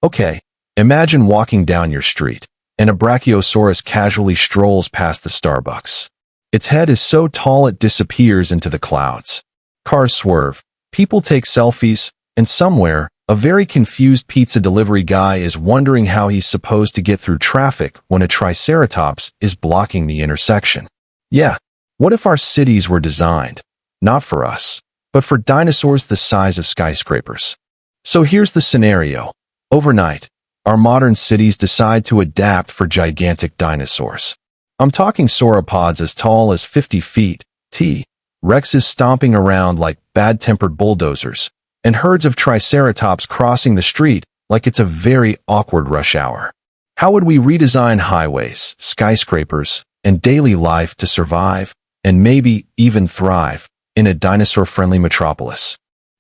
Okay, imagine walking down your street, and a brachiosaurus casually strolls past the Starbucks. Its head is so tall it disappears into the clouds. Cars swerve, people take selfies, and somewhere, a very confused pizza delivery guy is wondering how he's supposed to get through traffic when a triceratops is blocking the intersection. Yeah, what if our cities were designed, not for us, but for dinosaurs the size of skyscrapers? So here's the scenario. Overnight, our modern cities decide to adapt for gigantic dinosaurs. I'm talking sauropods as tall as 50 feet, T-Rexes stomping around like bad-tempered bulldozers, and herds of triceratops crossing the street like it's a very awkward rush hour. How would we redesign highways, skyscrapers, and daily life to survive, and maybe even thrive, in a dinosaur-friendly metropolis?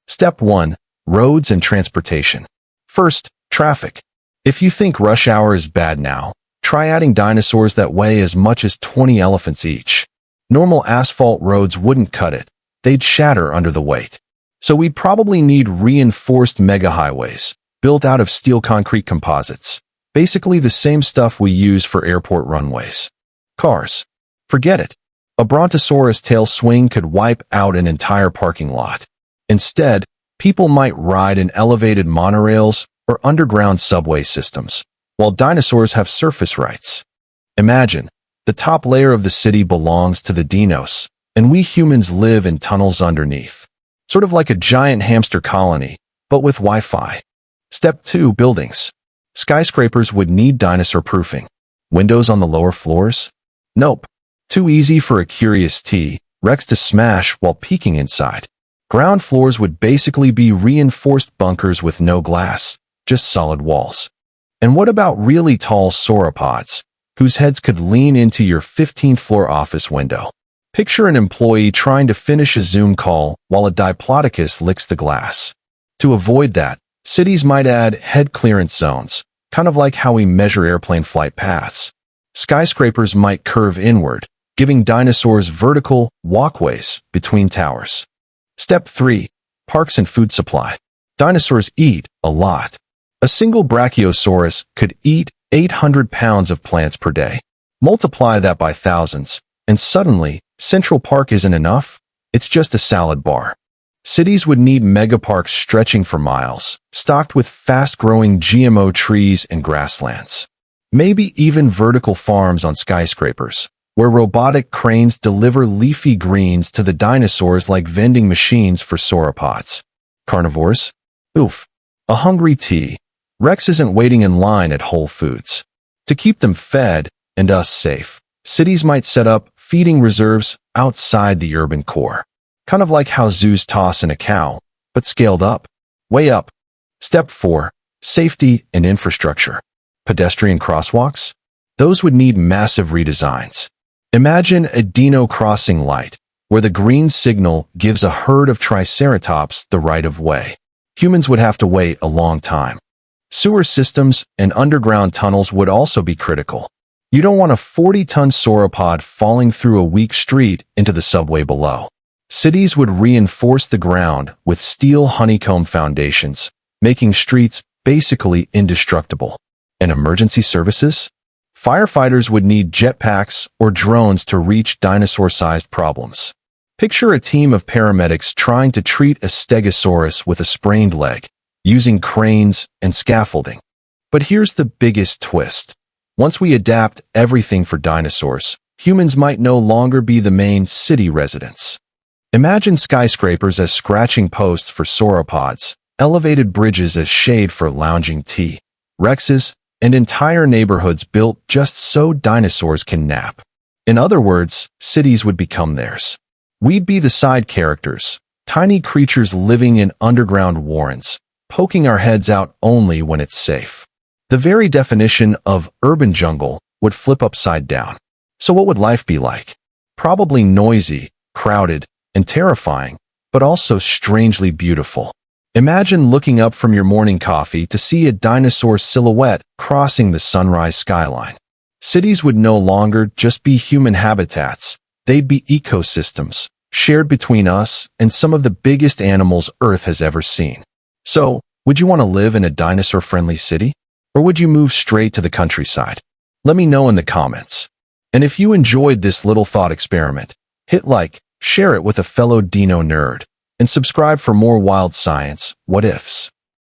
Step 1. Roads and transportation. First, traffic. If you think rush hour is bad now, try adding dinosaurs that weigh as much as 20 elephants each. Normal asphalt roads wouldn't cut it. They'd shatter under the weight. So we'd probably need reinforced mega-highways, built out of steel concrete composites. Basically the same stuff we use for airport runways. Cars. Forget it. A brontosaurus tail swing could wipe out an entire parking lot. Instead, people might ride in elevated monorails or underground subway systems, while dinosaurs have surface rights. Imagine, the top layer of the city belongs to the dinos, and we humans live in tunnels underneath. Sort of like a giant hamster colony, but with Wi-Fi. Step 2. Buildings. Skyscrapers would need dinosaur-proofing. Windows on the lower floors? Nope. Too easy for a curious T-Rex to smash while peeking inside. Ground floors would basically be reinforced bunkers with no glass, just solid walls. And what about really tall sauropods, whose heads could lean into your 15th floor office window? Picture an employee trying to finish a Zoom call while a diplodocus licks the glass. To avoid that, cities might add head clearance zones, kind of like how we measure airplane flight paths. Skyscrapers might curve inward, giving dinosaurs vertical walkways between towers. Step 3. Parks and food supply. Dinosaurs eat a lot. A single brachiosaurus could eat 800 pounds of plants per day. Multiply that by thousands, and suddenly, Central Park isn't enough. It's just a salad bar. Cities would need megaparks stretching for miles, stocked with fast-growing GMO trees and grasslands. Maybe even vertical farms on skyscrapers, where robotic cranes deliver leafy greens to the dinosaurs like vending machines for sauropods. Carnivores? Oof. A hungry T-Rex isn't waiting in line at Whole Foods. To keep them fed and us safe, cities might set up feeding reserves outside the urban core. Kind of like how zoos toss in a cow, but scaled up. Way up. Step 4. Safety and infrastructure. Pedestrian crosswalks? Those would need massive redesigns. Imagine a dino crossing light, where the green signal gives a herd of triceratops the right of way. Humans would have to wait a long time. Sewer systems and underground tunnels would also be critical. You don't want a 40-ton sauropod falling through a weak street into the subway below. Cities would reinforce the ground with steel honeycomb foundations, making streets basically indestructible. And emergency services? Firefighters would need jetpacks or drones to reach dinosaur-sized problems. Picture a team of paramedics trying to treat a stegosaurus with a sprained leg, using cranes and scaffolding. But here's the biggest twist. Once we adapt everything for dinosaurs, humans might no longer be the main city residents. Imagine skyscrapers as scratching posts for sauropods, elevated bridges as shade for lounging T-Rexes, and entire neighborhoods built just so dinosaurs can nap. In other words, cities would become theirs. We'd be the side characters, tiny creatures living in underground warrens, poking our heads out only when it's safe. The very definition of urban jungle would flip upside down. So what would life be like? Probably noisy, crowded, and terrifying, but also strangely beautiful. Imagine looking up from your morning coffee to see a dinosaur silhouette crossing the sunrise skyline. Cities would no longer just be human habitats. They'd be ecosystems, shared between us and some of the biggest animals Earth has ever seen. So, Would you want to live in a dinosaur-friendly city? Or would you move straight to the countryside? Let me know in the comments. And if you enjoyed this little thought experiment, hit like, share it with a fellow dino nerd, and subscribe for more wild science what-ifs.